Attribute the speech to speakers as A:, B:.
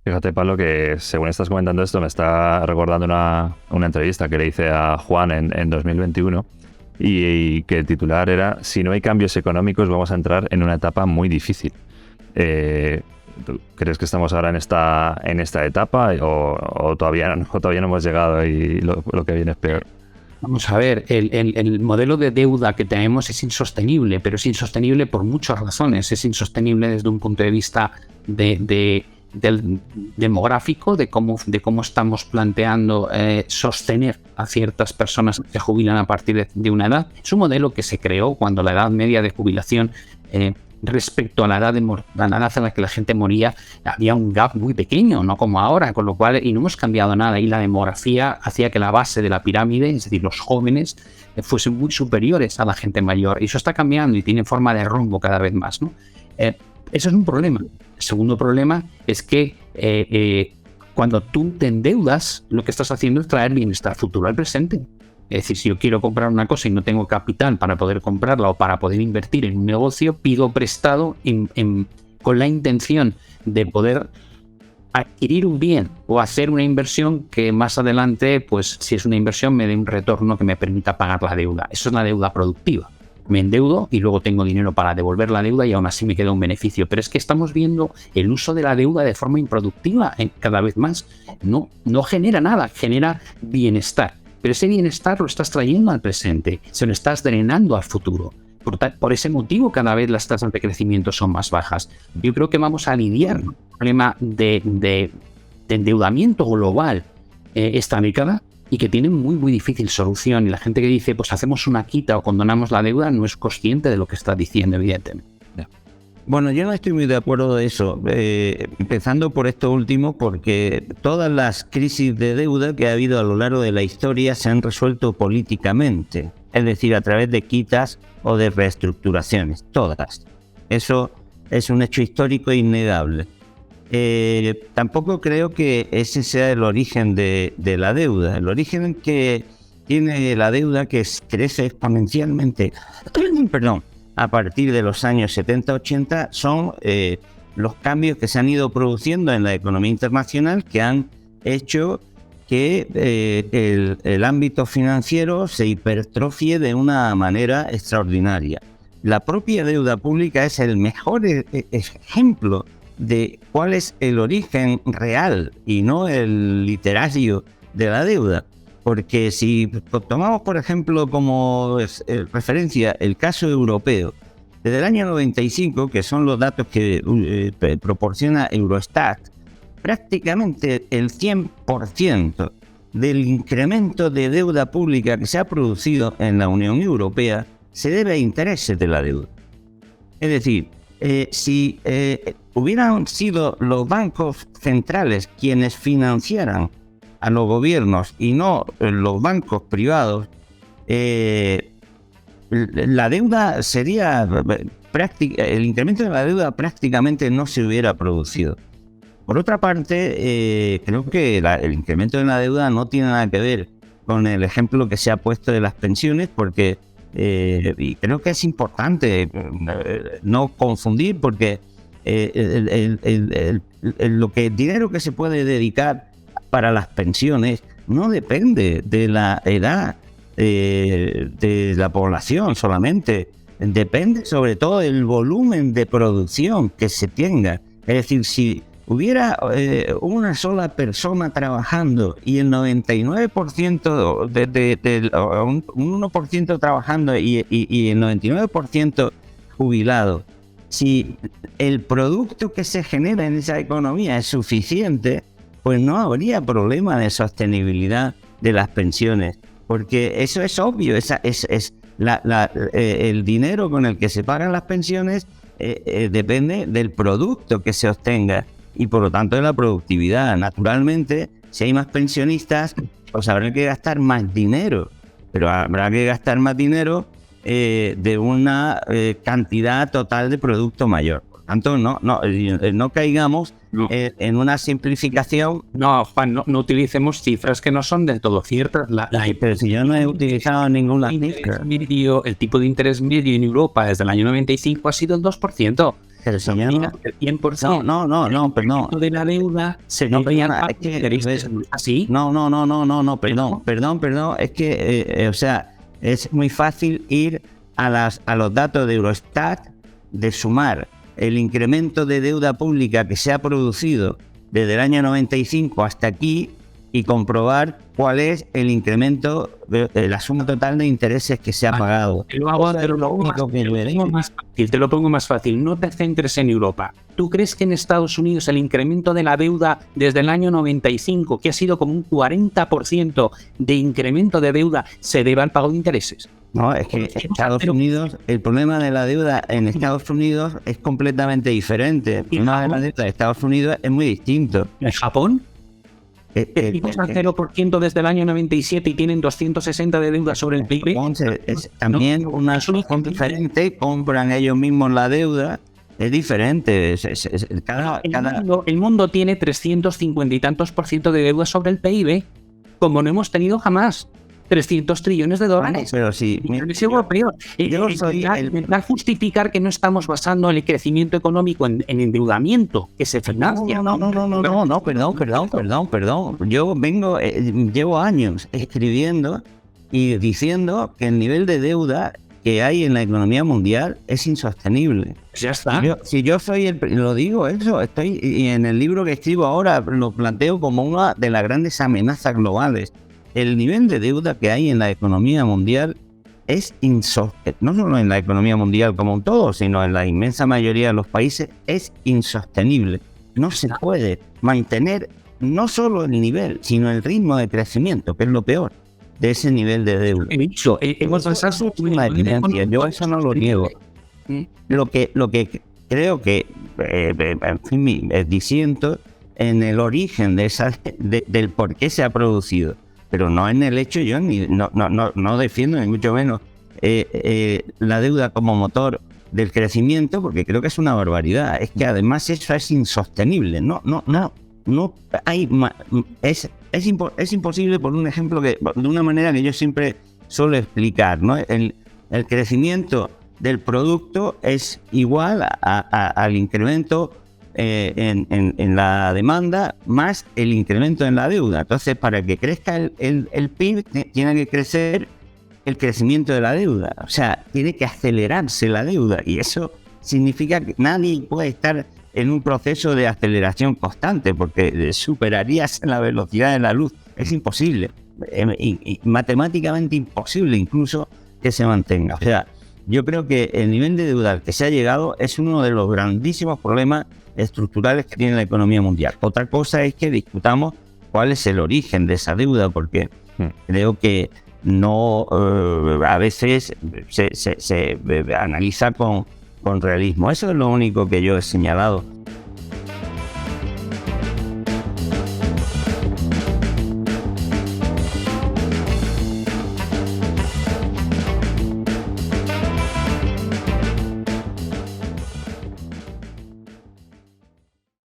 A: Fíjate, Pablo, que según estás comentando esto, me está recordando una entrevista que le hice a Juan en 2021 y que el titular era: si no hay cambios económicos, vamos a entrar en una etapa muy difícil. Eh, ¿Tú crees que estamos ahora en esta etapa o todavía no hemos llegado y lo que viene es peor?
B: Vamos a ver, el modelo de deuda que tenemos es insostenible, pero es insostenible por muchas razones. Es insostenible desde un punto de vista del demográfico, de cómo estamos planteando sostener a ciertas personas que se jubilan a partir de una edad. Es un modelo que se creó cuando la edad media de jubilación respecto a la edad a la que la gente moría, había un gap muy pequeño, no como ahora, con lo cual, y no hemos cambiado nada, y la demografía hacía que la base de la pirámide, es decir, los jóvenes, fuesen muy superiores a la gente mayor, y eso está cambiando y tiene forma de rombo cada vez más, ¿no? Eso es un problema. El segundo problema es que cuando tú te endeudas, lo que estás haciendo es traer bienestar futuro al presente. Es decir, si yo quiero comprar una cosa y no tengo capital para poder comprarla o para poder invertir en un negocio, pido prestado con la intención de poder adquirir un bien o hacer una inversión que más adelante, pues si es una inversión, me dé un retorno que me permita pagar la deuda. Eso es la deuda productiva. Me endeudo y luego tengo dinero para devolver la deuda y aún así me queda un beneficio. Pero es que estamos viendo el uso de la deuda de forma improductiva cada vez más. No genera nada, genera bienestar. Pero ese bienestar lo estás trayendo al presente, se lo estás drenando al futuro. Por ese motivo cada vez las tasas de crecimiento son más bajas. Yo creo que vamos a lidiar con un problema de endeudamiento global esta década y que tiene muy difícil solución. Y la gente que dice, pues hacemos una quita o condonamos la deuda, no es consciente de lo que está diciendo, evidentemente.
C: Bueno, yo no estoy muy de acuerdo de eso, empezando por esto último, porque todas las crisis de deuda que ha habido a lo largo de la historia se han resuelto políticamente, es decir, a través de quitas o de reestructuraciones, todas. Eso es un hecho histórico innegable. Tampoco creo que ese sea el origen de la deuda. El origen que tiene la deuda, que crece exponencialmente, a partir de los años 70-80, son los cambios que se han ido produciendo en la economía internacional, que han hecho que el ámbito financiero se hipertrofie de una manera extraordinaria. La propia deuda pública es el mejor ejemplo de cuál es el origen real y no el literario de la deuda. Porque si tomamos, por ejemplo, como referencia el caso europeo, desde el año 95, que son los datos que proporciona Eurostat, prácticamente el 100% del incremento de deuda pública que se ha producido en la Unión Europea se debe a intereses de la deuda. Es decir, si hubieran sido los bancos centrales quienes financiaran a los gobiernos y no los bancos privados, la deuda sería práctica, el incremento de la deuda prácticamente no se hubiera producido. Por otra parte, creo que el incremento de la deuda no tiene nada que ver con el ejemplo que se ha puesto de las pensiones, porque y creo que es importante no confundir, porque el dinero que se puede dedicar para las pensiones no depende de la edad de la población solamente, depende sobre todo del volumen de producción que se tenga. Es decir, si hubiera una sola persona trabajando y el 99% un 1% trabajando y el 99% jubilado, si el producto que se genera en esa economía es suficiente, pues no habría problema de sostenibilidad de las pensiones, porque eso es obvio, el dinero con el que se pagan las pensiones depende del producto que se obtenga y por lo tanto de la productividad. Naturalmente, si hay más pensionistas, pues habrá que gastar más dinero, pero habrá que gastar más dinero de una cantidad total de producto mayor. Por tanto, no caigamos en una simplificación.
B: No, Juan, no utilicemos cifras que no son del todo ciertas.
C: Pero si yo no he utilizado ninguna cifra.
B: El tipo de interés medio en Europa desde el año 95 ha sido el 2%.
C: Pero si ya no,
B: el 100%.
C: No, perdón.
B: De la deuda se no veían así.
C: No, perdón. Es que, o sea, es muy fácil ir a los datos de Eurostat, de sumar el incremento de deuda pública que se ha producido desde el año 95 hasta aquí y comprobar cuál es el incremento de la suma total de intereses que se ha pagado.
B: Te lo pongo más fácil. No te centres en Europa. ¿Tú crees que en Estados Unidos el incremento de la deuda desde el año 95, que ha sido como un 40% de incremento de deuda, se debe al pago de intereses?
C: No, es que Estados Unidos, el problema de la deuda en Estados Unidos es completamente diferente. El problema de la deuda de Estados Unidos es muy distinto.
B: ¿En Japón? Tipos al 0% desde el año 97 y tienen 260 de deuda sobre el PIB.
C: También una solución diferente, compran ellos mismos la deuda, es diferente.
B: El mundo tiene 350 y tantos % de deuda sobre el PIB, como no hemos tenido jamás. 300 trillones de dólares.
C: Pero sí,
B: intentar justificar que no estamos basando el crecimiento económico en endeudamiento que se financia.
C: No, perdón. Yo llevo años escribiendo y diciendo que el nivel de deuda que hay en la economía mundial es insostenible.
B: Ya está.
C: Yo soy lo digo eso, y en el libro que escribo ahora lo planteo como una de las grandes amenazas globales. El nivel de deuda que hay en la economía mundial es insostenible. No solo en la economía mundial como un todo, sino en la inmensa mayoría de los países es insostenible. No se puede mantener no solo el nivel, sino el ritmo de crecimiento, que es lo peor de ese nivel de deuda.
B: He dicho, hemos pasado
C: una evidencia. Yo eso no lo niego. Lo que creo que, en fin, disiento en el origen del por qué se ha producido. Pero no en el hecho, yo no defiendo ni mucho menos la deuda como motor del crecimiento, porque creo que es una barbaridad. Es que además eso es insostenible. Es imposible, por un ejemplo que de una manera que yo siempre suelo explicar, ¿no? El crecimiento del producto es igual al incremento en la demanda más el incremento en la deuda. Entonces, para que crezca el PIB, tiene que crecer el crecimiento de la deuda. O sea, tiene que acelerarse la deuda. Y eso significa que nadie puede estar en un proceso de aceleración constante, porque superarías la velocidad de la luz. Es imposible. Y matemáticamente imposible incluso que se mantenga. O sea, yo creo que el nivel de deuda al que se ha llegado es uno de los grandísimos problemas estructurales que tiene la economía mundial. Otra cosa es que discutamos cuál es el origen de esa deuda, porque creo que no a veces se analiza con realismo. Eso es lo único que yo he señalado.